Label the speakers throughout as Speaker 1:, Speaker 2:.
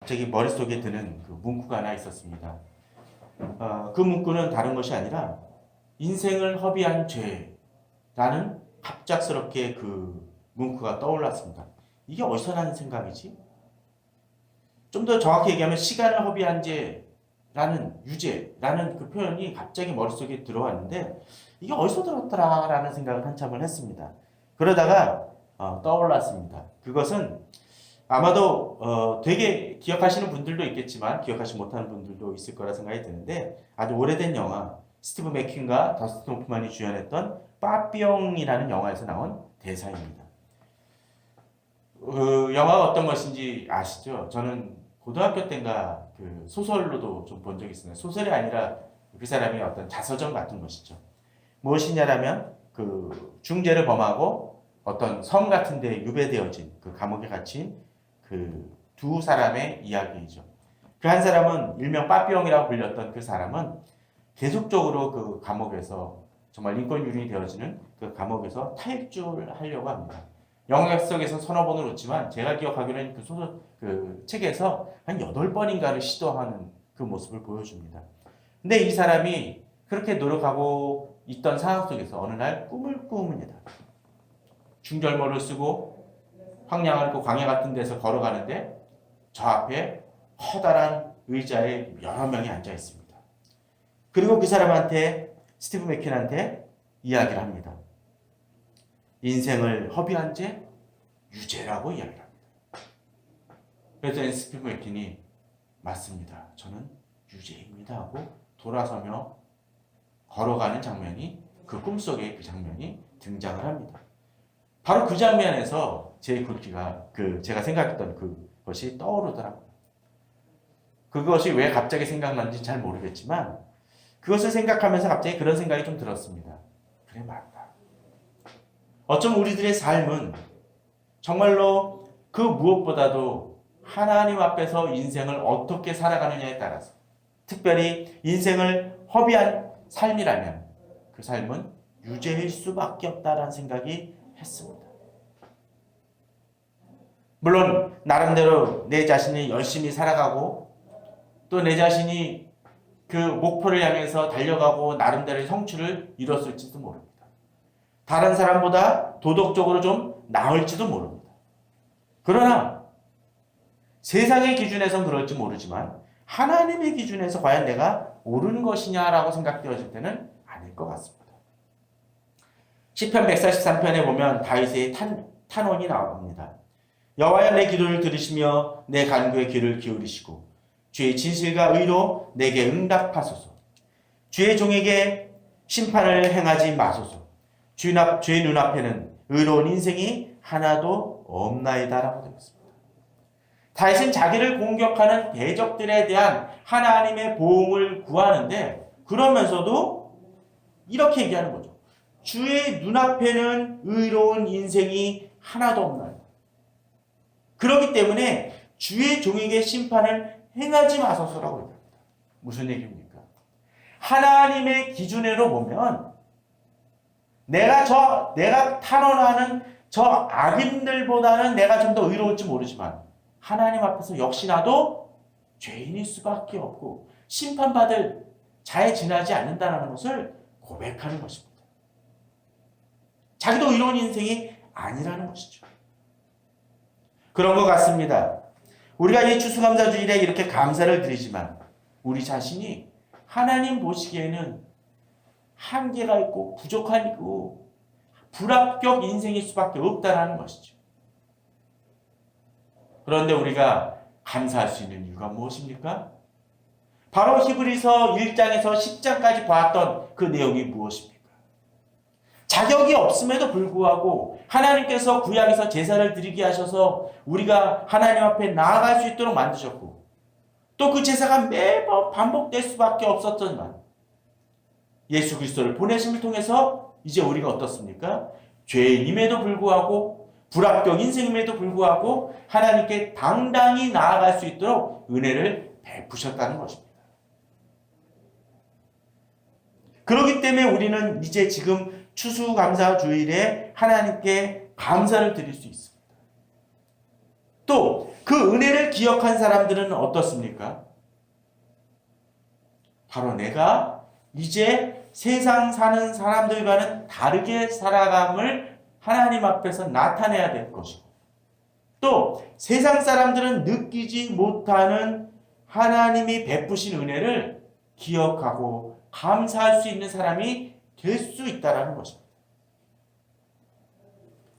Speaker 1: 갑자기 머릿속에 드는 그 문구가 하나 있었습니다. 그 문구는 다른 것이 아니라 인생을 허비한 죄라는 갑작스럽게 그 문구가 떠올랐습니다. 이게 어디서 난 생각이지? 좀 더 정확히 얘기하면 시간을 허비한 죄라는 유죄라는 그 표현이 갑자기 머릿속에 들어왔는데 이게 어디서 들었더라라는 생각을 한참을 했습니다. 그러다가 떠올랐습니다. 그것은 아마도 되게 기억하시는 분들도 있겠지만 기억하지 못하는 분들도 있을 거라 생각이 드는데 아주 오래된 영화 스티브 맥퀸과 더스틴 호프만이 주연했던 빠삐용이라는 영화에서 나온 대사입니다. 영화가 어떤 것인지 아시죠? 저는 고등학교 때인가 그 소설로도 좀 본 적이 있습니다. 소설이 아니라 그 사람의 어떤 자서전 같은 것이죠. 무엇이냐라면 그 중죄를 범하고 어떤 섬 같은 데 유배되어진 그 감옥에 갇힌 그 두 사람의 이야기이죠. 그 한 사람은 일명 빠삐용이라고 불렸던 그 사람은 계속적으로 그 감옥에서 정말 인권유린이 되어지는 그 감옥에서 탈출을 하려고 합니다. 영화 속에서 서너 번을 웃지만 제가 기억하기로는 그 소설 그 책에서 한 8번인가를 시도하는 그 모습을 보여줍니다. 근데 이 사람이 그렇게 노력하고 있던 상황 속에서 어느 날 꿈을 꾸습니다. 중절모를 쓰고 황량한 그 광야 같은 데서 걸어가는데 저 앞에 커다란 의자에 여러 명이 앉아 있습니다. 그리고 그 사람한테 스티브 맥퀸한테 이야기를 합니다. 인생을 허비한 죄 유죄라고 이야기를 합니다. 그래서 스티브 맥퀸이 맞습니다. 저는 유죄입니다 하고 돌아서며 걸어가는 장면이 그 꿈속의 그 장면이 등장을 합니다. 바로 그 장면에서 제 글귀가 제가 생각했던 그것이 떠오르더라고요. 그것이 왜 갑자기 생각났는지 잘 모르겠지만 그것을 생각하면서 갑자기 그런 생각이 좀 들었습니다. 그래 맞다. 어쩜 우리들의 삶은 정말로 그 무엇보다도 하나님 앞에서 인생을 어떻게 살아가느냐에 따라서 특별히 인생을 허비한 삶이라면 그 삶은 유죄일 수밖에 없다라는 생각이 했습니다. 물론 나름대로 내 자신이 열심히 살아가고 또 내 자신이 그 목표를 향해서 달려가고 나름대로의 성취를 이뤘을지도 모릅니다. 다른 사람보다 도덕적으로 좀 나을지도 모릅니다. 그러나 세상의 기준에선 그럴지 모르지만 하나님의 기준에서 과연 내가 옳은 것이냐라고 생각되어질 때는 아닐 것 같습니다. 시편 143편에 보면 다윗의 탄원이 나옵니다. 여호와여 내 기도를 들으시며 내 간구에 귀를 기울이시고 주의 진실과 의로 내게 응답하소서. 주의 종에게 심판을 행하지 마소서. 주의 눈앞에는 의로운 인생이 하나도 없나이다라고 되어 있습니다. 다윗은 자기를 공격하는 대적들에 대한 하나님의 보응을 구하는데 그러면서도 이렇게 얘기하는 거죠. 주의 눈앞에는 의로운 인생이 하나도 없나요? 그렇기 때문에 주의 종에게 심판을 행하지 마소서라고 얘기합니다. 무슨 얘기입니까? 하나님의 기준으로 보면 내가 탄원하는 저 악인들보다는 내가 좀 더 의로울지 모르지만 하나님 앞에서 역시 나도 죄인일 수밖에 없고 심판받을 자에 지나지 않는다는 것을 고백하는 것입니다. 자기도 의로운 인생이 아니라는 것이죠. 그런 것 같습니다. 우리가 이 추수감사주일에 이렇게 감사를 드리지만 우리 자신이 하나님 보시기에는 한계가 있고 부족하고 불합격 인생일 수밖에 없다는 것이죠. 그런데 우리가 감사할 수 있는 이유가 무엇입니까? 바로 히브리서 1장에서 10장까지 봤던 그 내용이 무엇입니까? 자격이 없음에도 불구하고 하나님께서 구약에서 제사를 드리게 하셔서 우리가 하나님 앞에 나아갈 수 있도록 만드셨고 또 그 제사가 매번 반복될 수밖에 없었지만 예수 그리스도를 보내심을 통해서 이제 우리가 어떻습니까? 죄인임에도 불구하고 불합격 인생임에도 불구하고 하나님께 당당히 나아갈 수 있도록 은혜를 베푸셨다는 것입니다. 그렇기 때문에 우리는 이제 지금 추수감사주일에 하나님께 감사를 드릴 수 있습니다. 또 그 은혜를 기억한 사람들은 어떻습니까? 바로 내가 이제 세상 사는 사람들과는 다르게 살아감을 하나님 앞에서 나타내야 될 것이고, 또 세상 사람들은 느끼지 못하는 하나님이 베푸신 은혜를 기억하고 감사할 수 있는 사람이 될 수 있다는 것입니다.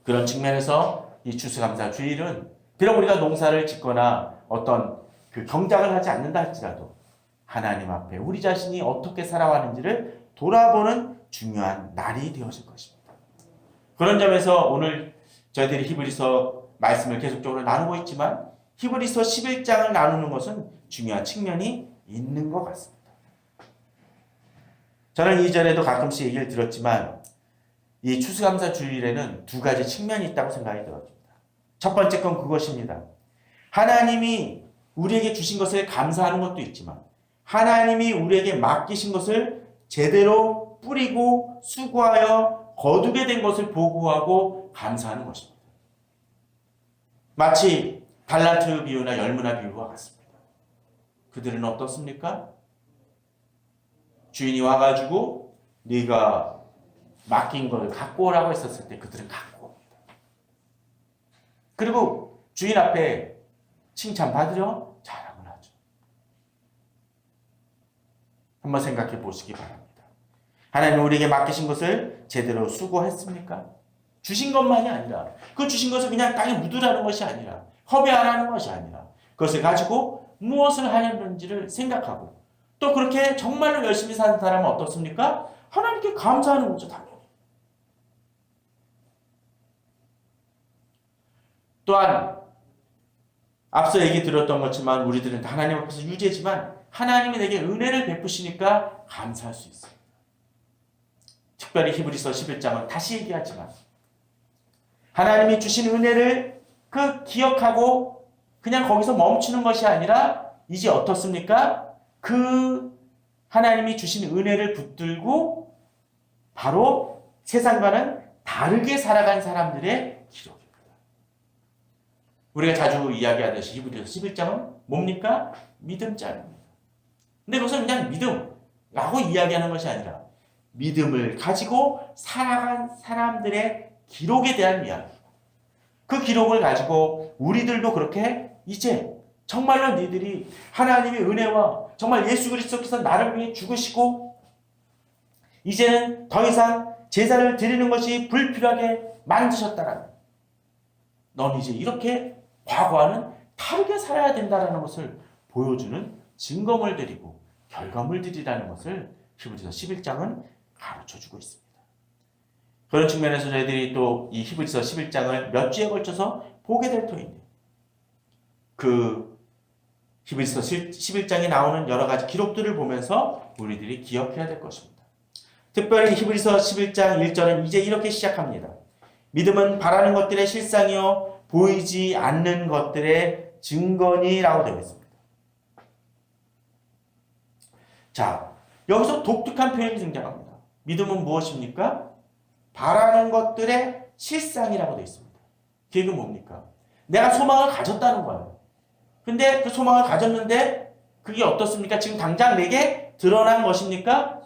Speaker 1: 그런 측면에서 이 추수감사 주일은 비록 우리가 농사를 짓거나 어떤 그 경작을 하지 않는다 할지라도 하나님 앞에 우리 자신이 어떻게 살아왔는지를 돌아보는 중요한 날이 되어질 것입니다. 그런 점에서 오늘 저희들이 히브리서 말씀을 계속적으로 나누고 있지만 히브리서 11장을 나누는 것은 중요한 측면이 있는 것 같습니다. 저는 이전에도 가끔씩 얘기를 들었지만 이 추수감사 주일에는 두 가지 측면이 있다고 생각이 들었습니다. 첫 번째 건 그것입니다. 하나님이 우리에게 주신 것을 감사하는 것도 있지만 하나님이 우리에게 맡기신 것을 제대로 뿌리고 수고하여 거두게 된 것을 보고하고 감사하는 것입니다. 마치 달란트 비유나 열무나 비유와 같습니다. 그들은 어떻습니까? 주인이 와가지고 네가 맡긴 걸 갖고 오라고 했었을 때 그들은 갖고 옵니다. 그리고 주인 앞에 칭찬받으려 자랑을 하죠. 한번 생각해 보시기 바랍니다. 하나님 우리에게 맡기신 것을 제대로 수고했습니까? 주신 것만이 아니라 그 주신 것을 그냥 땅에 묻으라는 것이 아니라 허비하라는 것이 아니라 그것을 가지고 무엇을 하였는지를 생각하고 또 그렇게 정말로 열심히 사는 사람은 어떻습니까? 하나님께 감사하는 거죠, 당연히. 또한 앞서 얘기 드렸던 것지만 우리들은 하나님 앞에서 유죄지만 하나님이 내게 은혜를 베푸시니까 감사할 수 있습니다. 특별히 히브리서 11장은 다시 얘기하지만 하나님이 주신 은혜를 그 기억하고 그냥 거기서 멈추는 것이 아니라 이제 어떻습니까? 그 하나님이 주신 은혜를 붙들고 바로 세상과는 다르게 살아간 사람들의 기록입니다. 우리가 자주 이야기하듯이 히브리서 11장은 뭡니까? 믿음장입니다. 근데 그것은 그냥 믿음라고 이야기하는 것이 아니라 믿음을 가지고 살아간 사람들의 기록에 대한 이야기. 그 기록을 가지고 우리들도 그렇게 이제 정말로 너희들이 하나님의 은혜와 정말 예수 그리스도께서 나를 위해 죽으시고 이제는 더 이상 제사를 드리는 것이 불필요하게 만드셨다라는, 넌 이제 이렇게 과거와는 다르게 살아야 된다는 것을 보여주는 증거물들이고 결과물들이라는 것을 히브리서 11장은 가르쳐주고 있습니다. 그런 측면에서 저희들이 또 이 히브리서 11장을 몇 주에 걸쳐서 보게 될 터인데 그 히브리서 11장에 나오는 여러 가지 기록들을 보면서 우리들이 기억해야 될 것입니다. 특별히 히브리서 11장 1절은 이제 이렇게 시작합니다. 믿음은 바라는 것들의 실상이요 보이지 않는 것들의 증거니라고 되어 있습니다. 자, 여기서 독특한 표현이 등장합니다. 믿음은 무엇입니까? 바라는 것들의 실상이라고 되어 있습니다. 그게 뭡니까? 내가 소망을 가졌다는 거예요. 근데 그 소망을 가졌는데 그게 어떻습니까? 지금 당장 내게 드러난 것입니까?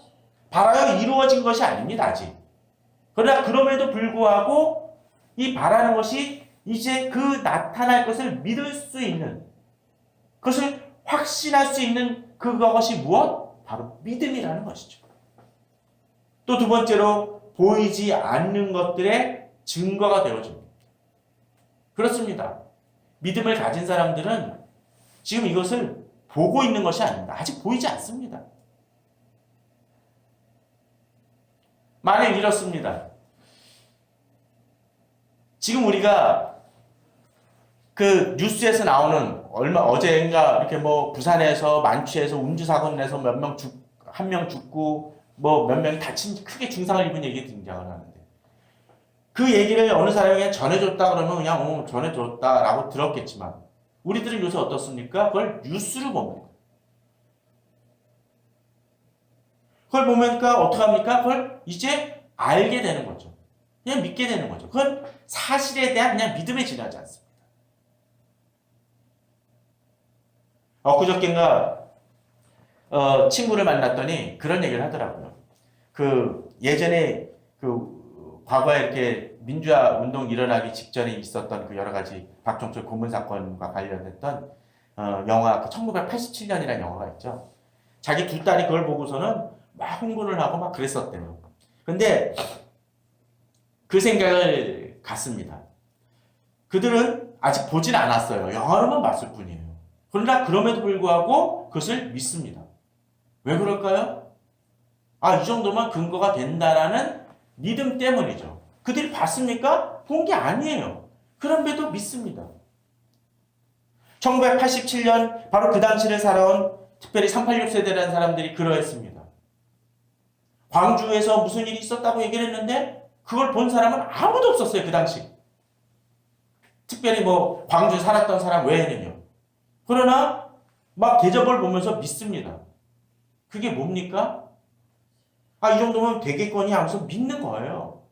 Speaker 1: 바라여 이루어진 것이 아닙니다, 아직. 그러나 그럼에도 불구하고 이 바라는 것이 이제 그 나타날 것을 믿을 수 있는, 그것을 확신할 수 있는 그것이 무엇? 바로 믿음이라는 것이죠. 또 두 번째로 보이지 않는 것들의 증거가 되어집니다. 그렇습니다. 믿음을 가진 사람들은 지금 이것을 보고 있는 것이 아닙니다. 아직 보이지 않습니다. 만약 이렇습니다. 지금 우리가 그 뉴스에서 나오는 어제인가 이렇게 뭐 부산에서 만취해서 음주사고 내서 한 명 죽고 뭐 몇 명이 다친 크게 중상을 입은 얘기 등장을 하는데 그 얘기를 어느 사람이 그냥 전해줬다 그러면 그냥 전해줬다라고 들었겠지만 우리들은 요새 어떻습니까? 그걸 뉴스를 봅니다. 그걸 보니까 어떻게 합니까? 그걸 이제 알게 되는 거죠. 그냥 믿게 되는 거죠. 그건 사실에 대한 그냥 믿음에 지나지 않습니다. 엊그저께인가 친구를 만났더니 그런 얘기를 하더라고요. 그 예전에 그 과거에 이렇게 민주화 운동 일어나기 직전에 있었던 그 여러 가지 박종철 고문 사건과 관련했던 영화, 그 1987년이라는 영화가 있죠. 자기 두 딸이 그걸 보고서는 막 흥분을 하고 막 그랬었대요. 근데 그 생각을 갖습니다. 그들은 아직 보진 않았어요. 영화로만 봤을 뿐이에요. 그러나 그럼에도 불구하고 그것을 믿습니다. 왜 그럴까요? 이 정도면 근거가 된다라는 믿음 때문이죠. 그들이 봤습니까? 본 게 아니에요. 그럼에도 믿습니다. 1987년 바로 그 당시를 살아온 특별히 386 세대라는 사람들이 그러했습니다. 광주에서 무슨 일이 있었다고 얘기를 했는데 그걸 본 사람은 아무도 없었어요. 그 당시. 특별히 뭐 광주에 살았던 사람 외에는요. 그러나 막 대접을 보면서 믿습니다. 그게 뭡니까? 이 정도면 되겠거니 하면서 믿는 거예요.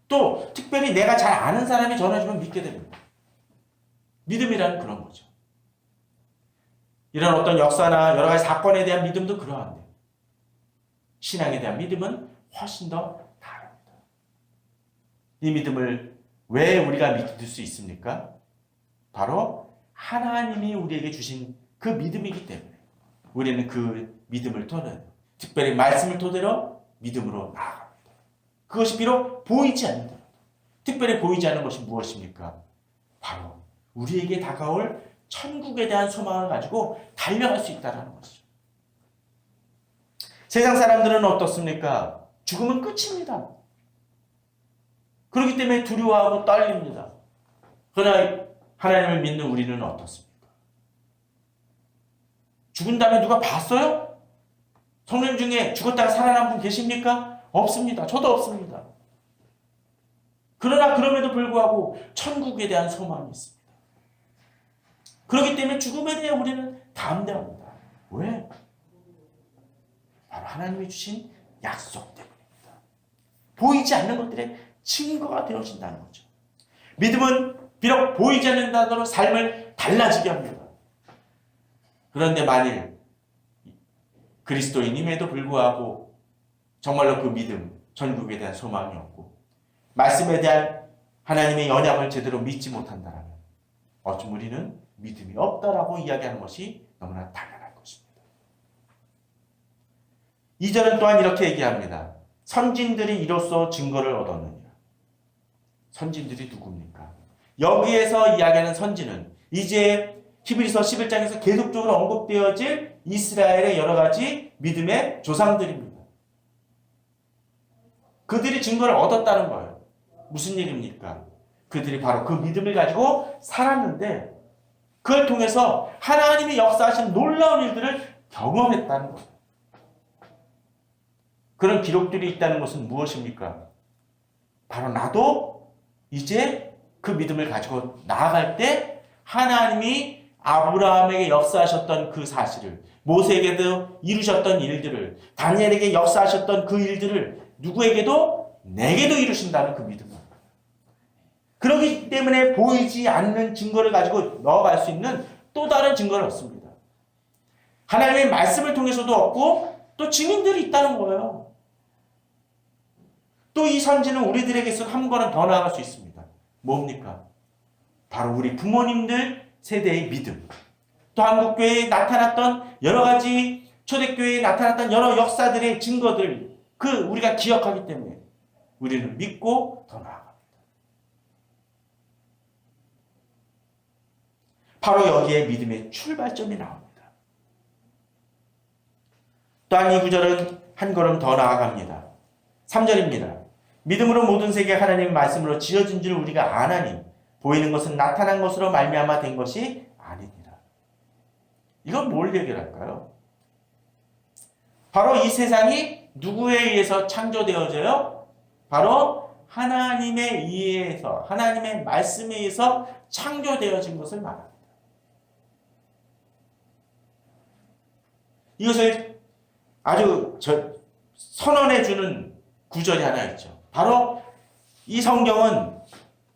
Speaker 1: 또 특별히 내가 잘 아는 사람이 전해주면 믿게 됩니다. 믿음이라는 그런 거죠. 이런 어떤 역사나 여러 가지 사건에 대한 믿음도 그러한데 신앙에 대한 믿음은 훨씬 더 다릅니다. 이 믿음을 왜 우리가 믿을 수 있습니까? 바로 하나님이 우리에게 주신 그 믿음이기 때문에 우리는 그 믿음을 토대로 특별히 말씀을 토대로 믿음으로 나아갑니다. 그것이 비록 보이지 않는다. 특별히 보이지 않는 것이 무엇입니까? 바로 우리에게 다가올 천국에 대한 소망을 가지고 달려갈 수 있다는 것이죠. 세상 사람들은 어떻습니까? 죽으면 끝입니다. 그렇기 때문에 두려워하고 떨립니다. 그러나 하나님을 믿는 우리는 어떻습니까? 죽은 다음에 누가 봤어요? 성령 중에 죽었다가 살아난 분 계십니까? 없습니다. 저도 없습니다. 그러나 그럼에도 불구하고 천국에 대한 소망이 있습니다. 그렇기 때문에 죽음에 대해 우리는 담대합니다. 왜? 바로 하나님이 주신 약속 때문입니다. 보이지 않는 것들의 증거가 되어진다는 거죠. 믿음은 비록 보이지 않는다더러 삶을 달라지게 합니다. 그런데 만일 그리스도인임에도 불구하고 정말로 그 믿음, 천국에 대한 소망이 없고 말씀에 대한 하나님의 언약을 제대로 믿지 못한다면 어쩜 우리는 믿음이 없다라고 이야기하는 것이 너무나 당연한 것입니다. 2절은 또한 이렇게 얘기합니다. 선진들이 이로써 증거를 얻었느니라. 선진들이 누굽니까? 여기에서 이야기하는 선진은 이제 히브리서 11장에서 계속적으로 언급되어질 이스라엘의 여러 가지 믿음의 조상들입니다. 그들이 증거를 얻었다는 거예요. 무슨 얘기입니까? 그들이 바로 그 믿음을 가지고 살았는데 그걸 통해서 하나님이 역사하신 놀라운 일들을 경험했다는 거예요. 그런 기록들이 있다는 것은 무엇입니까? 바로 나도 이제 그 믿음을 가지고 나아갈 때 하나님이 아브라함에게 역사하셨던 그 사실을, 모세에게도 이루셨던 일들을, 다니엘에게 역사하셨던 그 일들을 누구에게도 내게도 이루신다는 그 믿음을. 그렇기 때문에 보이지 않는 증거를 가지고 넣어갈 수 있는 또 다른 증거를 얻습니다. 하나님의 말씀을 통해서도 얻고 또 증인들이 있다는 거예요. 또 이 선지는 우리들에게서 한 걸음 더 나아갈 수 있습니다. 뭡니까? 바로 우리 부모님들 세대의 믿음. 또 한국교회에 나타났던 여러 가지 초대교회에 나타났던 여러 역사들의 증거들 우리가 기억하기 때문에 우리는 믿고 더 나아갑니다. 바로 여기에 믿음의 출발점이 나옵니다. 또한 이 구절은 한 걸음 더 나아갑니다. 3절입니다. 믿음으로 모든 세계 하나님의 말씀으로 지어진 줄 우리가 아나니 보이는 것은 나타난 것으로 말미암아 된 것이 아니니라. 이건 뭘 얘기할까요? 바로 이 세상이 누구에 의해서 창조되어져요? 바로 하나님에 의해서, 하나님의 말씀에 의해서 창조되어진 것을 말합니다. 이것을 아주 선언해주는 구절이 하나 있죠. 바로 이 성경은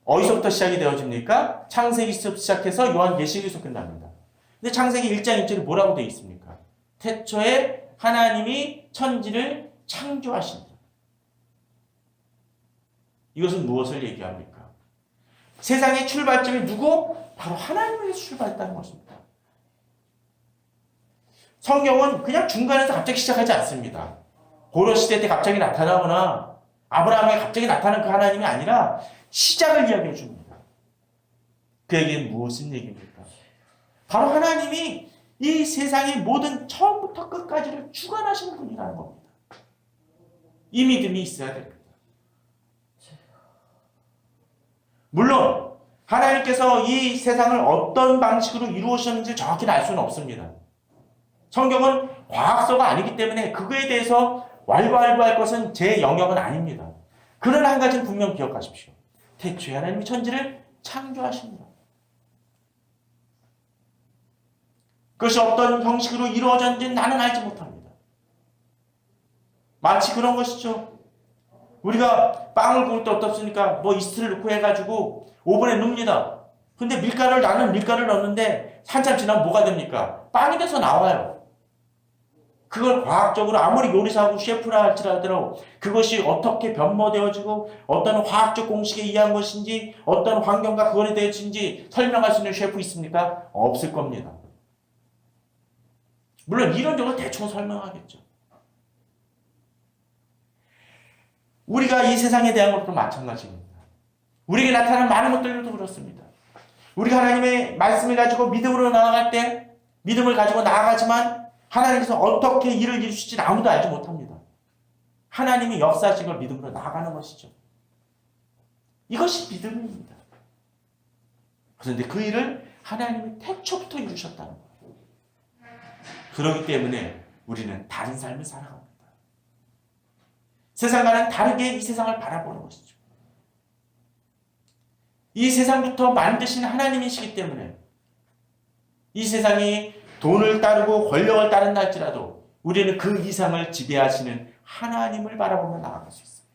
Speaker 1: 어디서부터 시작이 되어집니까? 창세기부터 시작해서 요한계시록에서 끝납니다. 근데 창세기 1장 1절에 뭐라고 되어 있습니까? 태초에 하나님이 천지를 창조하신다. 이것은 무엇을 얘기합니까? 세상의 출발점이 누구? 바로 하나님에서 출발했다는 것입니다. 성경은 그냥 중간에서 갑자기 시작하지 않습니다. 고려시대 때 갑자기 나타나거나 아브라함에게 갑자기 나타난 그 하나님이 아니라 시작을 이야기해 줍니다. 그 얘기는 무슨 얘기입니까? 바로 하나님이 이 세상의 모든 처음부터 끝까지를 주관하시는 분이라는 겁니다. 이 믿음이 있어야 됩니다. 물론 하나님께서 이 세상을 어떤 방식으로 이루으셨는지 정확히 알 수는 없습니다. 성경은 과학서가 아니기 때문에 그거에 대해서 왈가왈부할 것은 제 영역은 아닙니다. 그러나 한 가지는 분명 기억하십시오. 태초에 하나님이 천지를 창조하십니다. 그것이 어떤 형식으로 이루어졌는지 나는 알지 못합니다. 마치 그런 것이죠. 우리가 빵을 구울 때 어떻습니까? 뭐 이스트를 넣고 해가지고 오븐에 넣습니다. 근데 나는 밀가루를 넣는데 한참 지나면 뭐가 됩니까? 빵이 돼서 나와요. 그걸 과학적으로 아무리 요리사하고 셰프라 할지라도 그것이 어떻게 변모되어지고 어떤 화학적 공식에 의한 것인지 어떤 환경과 그거에 대해서인지 설명할 수 있는 셰프 있습니까? 없을 겁니다. 물론 이론적으로 대충 설명하겠죠. 우리가 이 세상에 대한 것도 마찬가지입니다. 우리에게 나타나는 많은 것들도 그렇습니다. 우리가 하나님의 말씀을 가지고 믿음으로 나아갈 때 믿음을 가지고 나아가지만 하나님께서 어떻게 일을 이루실지 아무도 알지 못합니다. 하나님이 역사하신 걸 믿음으로 나아가는 것이죠. 이것이 믿음입니다. 그런데 그 일을 하나님이 태초부터 이루셨다는 거예요. 그렇기 때문에 우리는 다른 삶을 살아갑니다. 세상과는 다르게 이 세상을 바라보는 것이죠. 이 세상부터 만드신 하나님이시기 때문에 이 세상이 돈을 따르고 권력을 따른다 할지라도 우리는 그 이상을 지배하시는 하나님을 바라보며 나아갈 수 있습니다.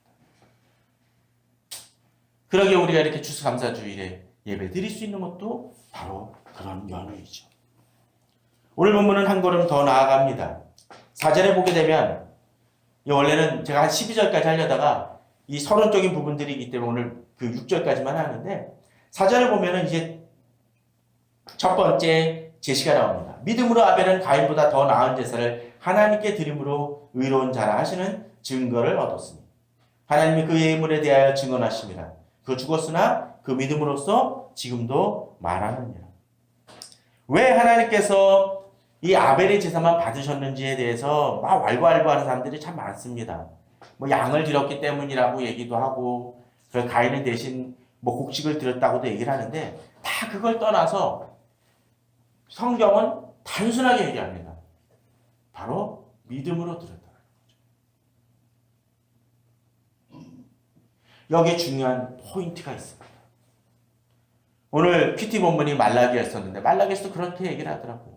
Speaker 1: 그러기에 우리가 이렇게 추수감사주일에 예배 드릴 수 있는 것도 바로 그런 연유이죠. 오늘 본문은 한 걸음 더 나아갑니다. 4절에 보게 되면 원래는 제가 한 12절까지 하려다가 이 서론적인 부분들이기 때문에 오늘 그 6절까지만 하는데 4절을 보면은 이제 첫 번째 제시가 나옵니다. 믿음으로 아벨은 가인보다 더 나은 제사를 하나님께 드림으로 의로운 자라 하시는 증거를 얻었으니 하나님이 그의 예물에 대하여 증언하심이라. 그 죽었으나 그 믿음으로써 지금도 말하느니라. 왜 하나님께서 이 아벨의 제사만 받으셨는지에 대해서 막 왈가왈부하는 사람들이 참 많습니다. 뭐 양을 드렸기 때문이라고 얘기도 하고 그 가인은 대신 뭐 곡식을 드렸다고도 얘기를 하는데 다 그걸 떠나서 성경은 단순하게 얘기합니다. 바로 믿음으로 드렸다는 거죠. 여기에 중요한 포인트가 있습니다. 오늘 큐티 본문이 말라기였었는데 말라기에서도 그렇게 얘기를 하더라고요.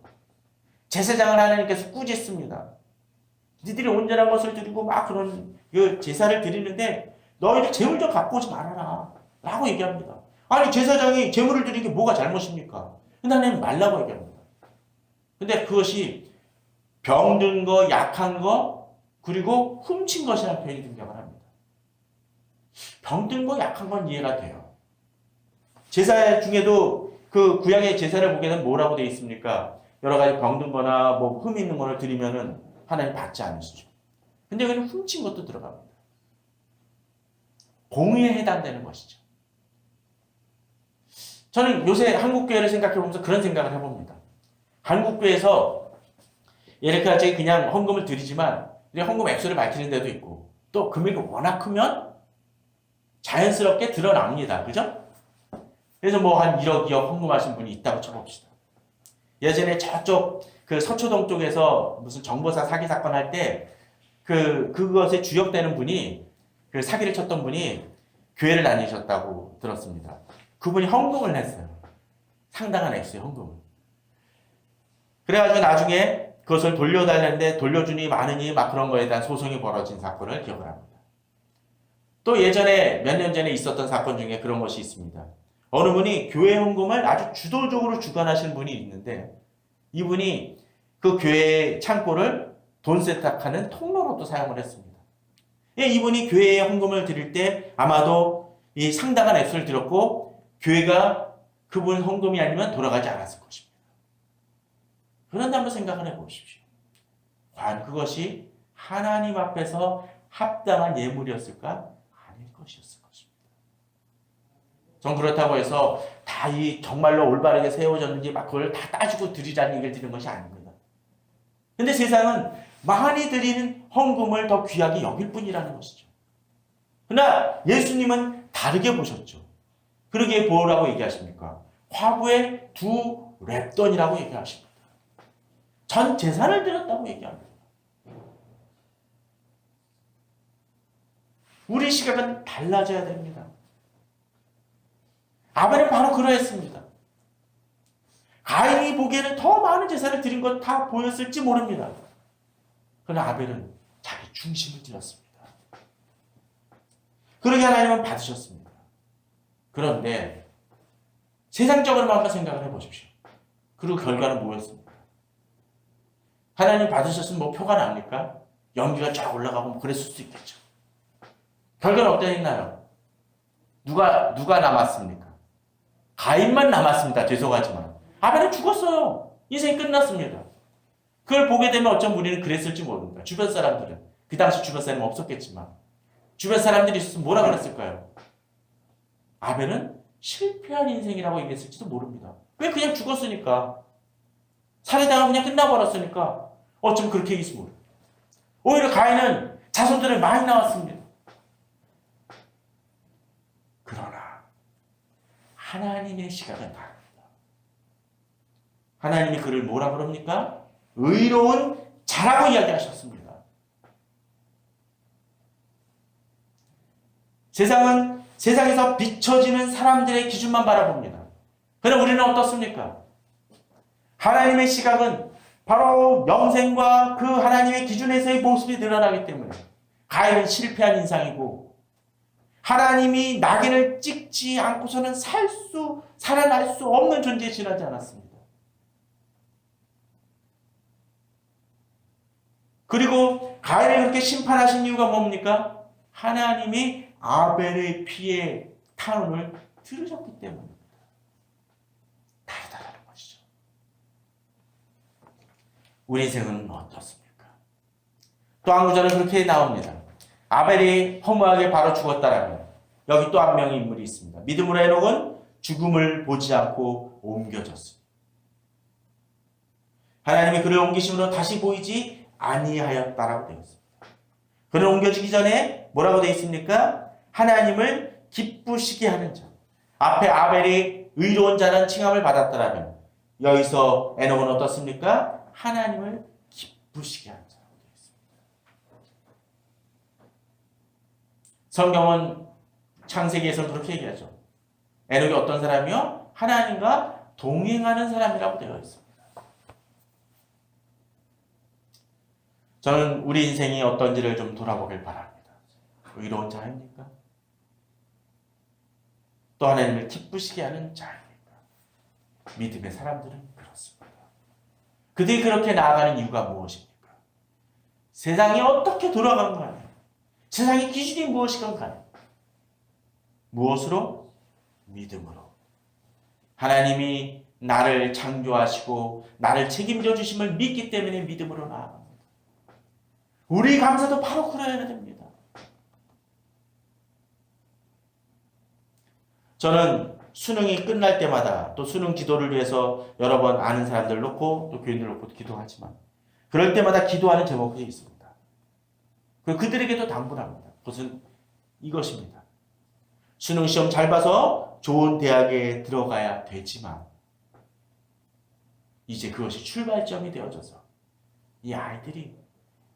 Speaker 1: 제사장을 하나님께서 꾸짖습니다. 니들이 온전한 것을 드리고 막 그런 제사를 드리는데 너희들 재물 좀 갖고 오지 말아라 라고 얘기합니다. 아니 제사장이 재물을 드리는 게 뭐가 잘못입니까? 근데 하나님 말라고 얘기합니다. 근데 그것이 병든 거, 약한 거, 그리고 훔친 것이라는 표현이 등장을 합니다. 병든 거, 약한 건 이해가 돼요. 제사 중에도 그 구약의 제사를 보게 되면 뭐라고 되어 있습니까? 여러 가지 병든 거나 뭐 흠이 있는 거를 드리면은 하나님 받지 않으시죠. 근데 여기는 훔친 것도 들어갑니다. 공의에 해당되는 것이죠. 저는 요새 한국교회를 생각해 보면서 그런 생각을 해봅니다. 한국교회에서 이렇게 그냥 헌금을 드리지만 헌금 액수를 밝히는 데도 있고 또 금액이 워낙 크면 자연스럽게 드러납니다. 그죠? 그래서 뭐 한 1억, 2억 헌금하신 분이 있다고 쳐봅시다. 예전에 저쪽 그 서초동 쪽에서 무슨 정보사 사기 사건 할 때 그것에 주역되는 분이 그 사기를 쳤던 분이 교회를 다니셨다고 들었습니다. 그분이 헌금을 했어요. 상당한 액수의 헌금을. 그래가지고 나중에 그것을 돌려달라는데 돌려주니 많으니 막 그런 거에 대한 소송이 벌어진 사건을 기억을 합니다. 또 예전에 몇 년 전에 있었던 사건 중에 그런 것이 있습니다. 어느 분이 교회 헌금을 아주 주도적으로 주관하시는 분이 있는데 이분이 그 교회의 창고를 돈 세탁하는 통로로도 사용을 했습니다. 예, 이분이 교회에 헌금을 드릴 때 아마도 이 상당한 액수를 들었고 교회가 그분 헌금이 아니면 돌아가지 않았을 것입니다. 그런데 한번 생각을 해보십시오. 과연 그것이 하나님 앞에서 합당한 예물이었을까? 아닐 것이었을 것입니다. 전 그렇다고 해서 다 이 정말로 올바르게 세워졌는지 막 그걸 다 따지고 드리자는 얘기를 드리는 것이 아닙니다. 근데 세상은 많이 드리는 헌금을 더 귀하게 여길 뿐이라는 것이죠. 그러나 예수님은 다르게 보셨죠. 그러기에 뭐라고 얘기하십니까? 화부에 2렙돈이라고 얘기하십니다. 전 재산을 드렸다고 얘기합니다. 우리 시각은 달라져야 됩니다. 아벨은 바로 그러했습니다. 가인이 보기에는 더 많은 제사를 드린 것 다 보였을지 모릅니다. 그러나 아벨은 자기 중심을 드렸습니다. 그러게 하나님은 받으셨습니다. 그런데 세상적으로만 한번 생각을 해보십시오. 그리고 결과는 뭐였습니까? 하나님 받으셨으면 뭐 표가 납니까? 연기가 쫙 올라가고 뭐 그랬을 수도 있겠죠. 결과는 어땠나요? 누가 남았습니까? 가인만 남았습니다. 죄송하지만. 아벨은 죽었어요. 인생이 끝났습니다. 그걸 보게 되면 어쩜 우리는 그랬을지 모릅니다. 주변 사람들은. 그 당시 주변 사람은 없었겠지만. 주변 사람들이 있었으면 뭐라 그랬을까요? 아벨은 실패한 인생이라고 얘기했을지도 모릅니다. 왜? 그냥 죽었으니까. 살해당하고 그냥 끝나버렸으니까. 어쩜 그렇게 얘기했을지 모릅니다. 오히려 가인은 자손들을 많이 낳았습니다. 그러나 하나님의 시각은 다릅니다. 하나님이 그를 뭐라 그럽니까? 의로운 자라고 이야기하셨습니다. 세상은 세상에서 비춰지는 사람들의 기준만 바라봅니다. 그러나 우리는 어떻습니까? 하나님의 시각은 바로 영생과 그 하나님의 기준에서의 모습이 드러나기 때문에 가인은 실패한 인상이고 하나님이 낙인을 찍지 않고서는 살아날 수 없는 존재에 지나지 않았습니다. 그리고 가인을 그렇게 심판하신 이유가 뭡니까? 하나님이 아벨의 피의 탄원을 들으셨기 때문입니다. 다르다는 것이죠. 우리 인생은 어떻습니까? 또 한 구절은 그렇게 나옵니다. 아벨이 허무하게 바로 죽었다라면 여기 또 한 명의 인물이 있습니다. 믿음으로 에녹은 죽음을 보지 않고 옮겨졌습니다. 하나님이 그를 옮기심으로 다시 보이지 아니하였다라고 되어 있습니다. 그는 옮겨지기 전에 뭐라고 되어 있습니까? 하나님을 기쁘시게 하는 자. 앞에 아벨이 의로운 자라는 칭함을 받았다라면 여기서 에녹은 어떻습니까? 하나님을 기쁘시게 하는 자라고 되어 있습니다. 성경은 창세기에서 그렇게 얘기하죠. 에녹이 어떤 사람이요? 하나님과 동행하는 사람이라고 되어 있습니다. 저는 우리 인생이 어떤지를 좀 돌아보길 바랍니다. 의로운 자입니까? 또 하나님을 기쁘시게 하는 자입니까? 믿음의 사람들은 그렇습니다. 그들이 그렇게 나아가는 이유가 무엇입니까? 세상이 어떻게 돌아가는가요? 세상의 기준이 무엇인가요? 무엇으로? 믿음으로. 하나님이 나를 창조하시고 나를 책임져 주심을 믿기 때문에 믿음으로 나아갑니다. 우리 감사도 바로 그래야 됩니다. 저는 수능이 끝날 때마다 또 수능 기도를 위해서 여러 번 아는 사람들 놓고 또 교인들 놓고 기도하지만 그럴 때마다 기도하는 제목이 있습니다. 그리고 그들에게도 당부합니다. 그것은 이것입니다. 수능 시험 잘 봐서 좋은 대학에 들어가야 되지만 이제 그것이 출발점이 되어져서 이 아이들이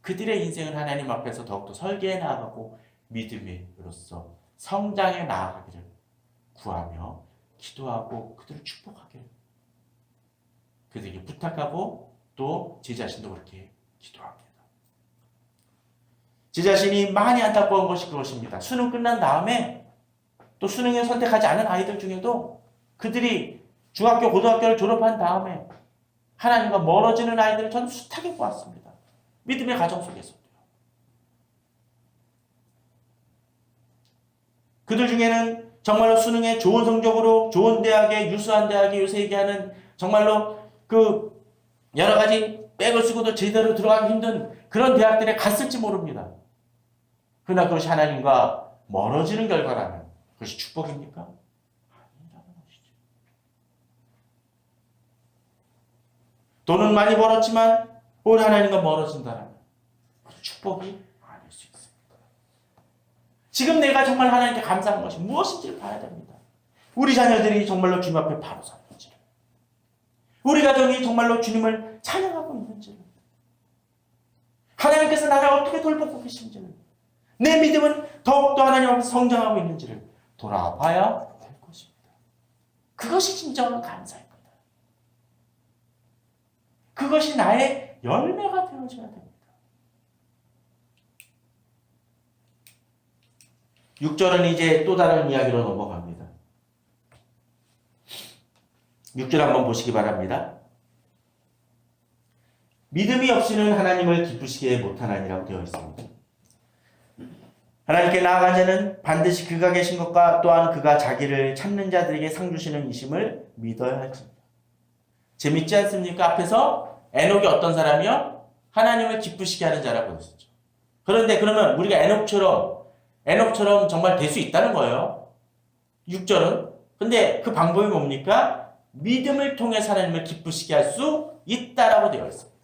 Speaker 1: 그들의 인생을 하나님 앞에서 더욱더 설계해 나아가고 믿음으로써 성장해 나아가기를 구하며 기도하고 그들을 축복하게 그들에게 부탁하고 또 제 자신도 그렇게 기도합니다. 제 자신이 많이 안타까운 것이 그것입니다. 수능 끝난 다음에 또 수능을 선택하지 않은 아이들 중에도 그들이 중학교, 고등학교를 졸업한 다음에 하나님과 멀어지는 아이들을 저는 숱하게 보았습니다. 믿음의 가정 속에서도요. 그들 중에는 정말로 수능에 좋은 성적으로 좋은 대학에 유수한 대학에 요새 얘기하는 정말로 그 여러 가지 백을 쓰고도 제대로 들어가기 힘든 그런 대학들에 갔을지 모릅니다. 그러나 그것이 하나님과 멀어지는 결과라면 그것이 축복입니까? 아니라는 것이죠. 돈은 많이 벌었지만 오늘 하나님과 멀어진다면 축복이 아닐 수 있습니다. 지금 내가 정말 하나님께 감사한 것이 무엇인지를 봐야 됩니다. 우리 자녀들이 정말로 주님 앞에 바로 섰는지를, 우리 가정이 정말로 주님을 찬양하고 있는지를, 하나님께서 나를 어떻게 돌보고 계신지를, 내 믿음은 더욱더 하나님 앞에서 성장하고 있는지를 돌아봐야 될 것입니다. 그것이 진정한 감사입니다. 그것이 나의 열매가 되어져야 됩니다. 6절은 이제 또 다른 이야기로 넘어갑니다. 6절 한번 보시기 바랍니다. 믿음이 없이는 하나님을 기쁘시게 못하나니라고 되어 있습니다. 하나님께 나아간 자는 반드시 그가 계신 것과 또한 그가 자기를 찾는 자들에게 상 주시는 이심을 믿어야 할지니라. 재밌지 않습니까? 앞에서 에녹이 어떤 사람이요? 하나님을 기쁘시게 하는 자라고 했었죠. 그런데 그러면 우리가 에녹처럼 정말 될 수 있다는 거예요. 6절은. 근데 그 방법이 뭡니까? 믿음을 통해서 하나님을 기쁘시게 할 수 있다라고 되어 있습니다.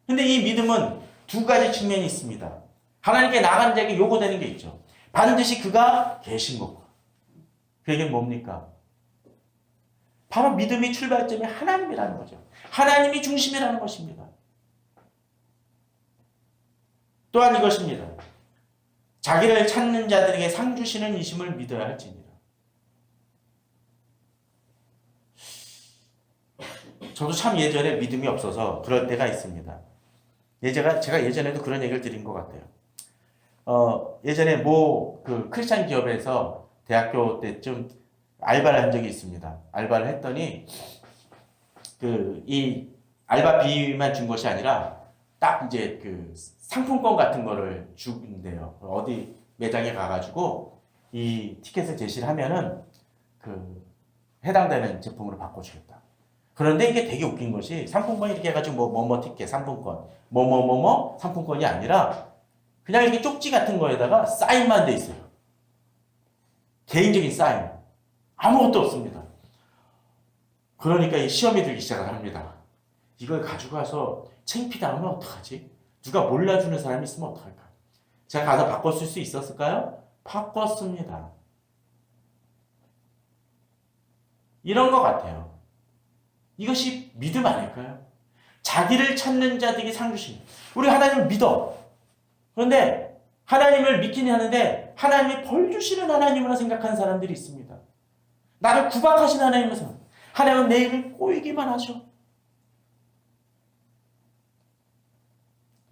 Speaker 1: 근데 이 믿음은 두 가지 측면이 있습니다. 하나님께 나간 자에게 요구되는 게 있죠. 반드시 그가 계신 것과. 그 얘기는 뭡니까? 바로 믿음의 출발점이 하나님이라는 거죠. 하나님이 중심이라는 것입니다. 또한 이것입니다. 자기를 찾는 자들에게 상 주시는 이심을 믿어야 할지니라. 저도 참 예전에 믿음이 없어서 그럴 때가 있습니다. 제가 예전에도 그런 얘기를 드린 것 같아요. 예전에 그 크리스찬 기업에서 대학교 때쯤 알바를 한 적이 있습니다. 알바를 했더니 이 알바비만 준 것이 아니라 딱 이제 그 상품권 같은 거를 주는데요. 어디 매장에 가가지고 이 티켓을 제시를 하면은 해당되는 제품으로 바꿔주겠다. 그런데 이게 되게 웃긴 것이 상품권 이렇게 해가지고 뭐뭐 티켓 상품권 뭐뭐뭐뭐 상품권이 아니라 그냥 이렇게 쪽지 같은 거에다가 사인만 돼 있어요. 개인적인 사인. 아무것도 없습니다. 그러니까 이 시험이 들기 시작을 합니다. 이걸 가지고 가서 창피당하면 어떡하지? 누가 몰라주는 사람이 있으면 어떡할까? 제가 가서 바꿨을 수 있었을까요? 바꿨습니다. 이런 것 같아요. 이것이 믿음 아닐까요? 자기를 찾는 자들에게 상 주심. 우리 하나님을 믿어. 그런데 하나님을 믿긴 하는데 하나님이 벌 주시는 하나님으로 생각하는 사람들이 있습니다. 나를 구박하시는 하나님으로 생각. 하나님은 내 입을 꼬이기만 하셔.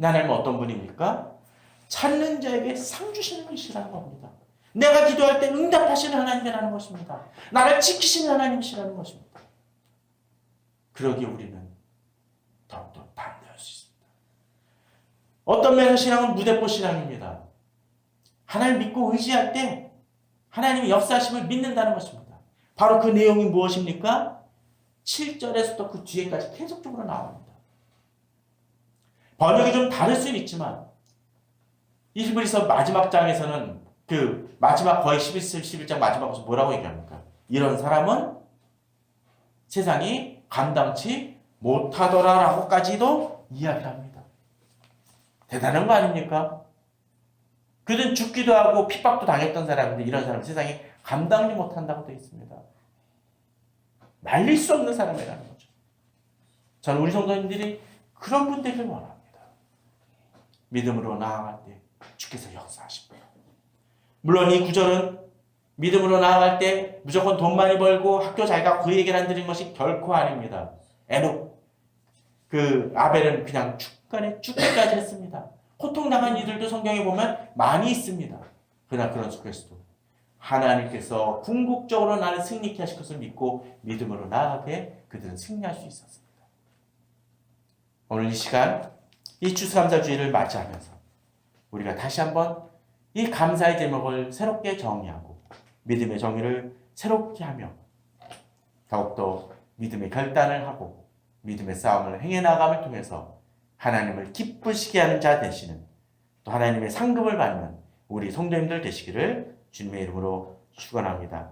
Speaker 1: 하나님은 어떤 분입니까? 찾는 자에게 상 주시는 분이시라는 겁니다. 내가 기도할 때 응답하시는 하나님이라는 것입니다. 나를 지키시는 하나님이시라는 것입니다. 그러기에 우리는 더욱더 담대할 수 있습니다. 어떤 면에서 신앙은 무대포 신앙입니다. 하나님 믿고 의지할 때 하나님의 역사하심을 믿는다는 것입니다. 바로 그 내용이 무엇입니까? 7절에서부터 그 뒤에까지 계속적으로 나옵니다. 번역이 좀 다를 수는 있지만 이 히브리서 마지막 장에서는 그 마지막 거의 11장 마지막에서 뭐라고 얘기합니까? 이런 사람은 세상이 감당치 못하더라라고까지도 이야기를 합니다. 대단한 거 아닙니까? 그들은 죽기도 하고 핍박도 당했던 사람인데 이런 사람은 세상이 감당지 못한다고 되어 있습니다. 말릴 수 없는 사람이라는 거죠. 저는 우리 성도님들이 그런 분들을 원합니다. 믿음으로 나아갈 때 주께서 역사하십니다. 물론 이 구절은 믿음으로 나아갈 때 무조건 돈 많이 벌고 학교 잘 가고 그 얘기를 안 드리는 것이 결코 아닙니다. 에녹, 아벨은 그냥 죽간에 죽기까지 했습니다. 고통당한 이들도 성경에 보면 많이 있습니다. 그러나 그런 속에서도 하나님께서 궁극적으로 나를 승리케 하실 것을 믿고 믿음으로 나아가게 그들은 승리할 수 있었습니다. 오늘 이 시간 이 추수감사주의를 맞이하면서 우리가 다시 한번 이 감사의 제목을 새롭게 정의하고 믿음의 정의를 새롭게 하며 더욱더 믿음의 결단을 하고 믿음의 싸움을 행해 나감을 통해서 하나님을 기쁘시게 하는 자 되시는 또 하나님의 상급을 받는 우리 성도님들 되시기를 주님의 이름으로 축원합니다.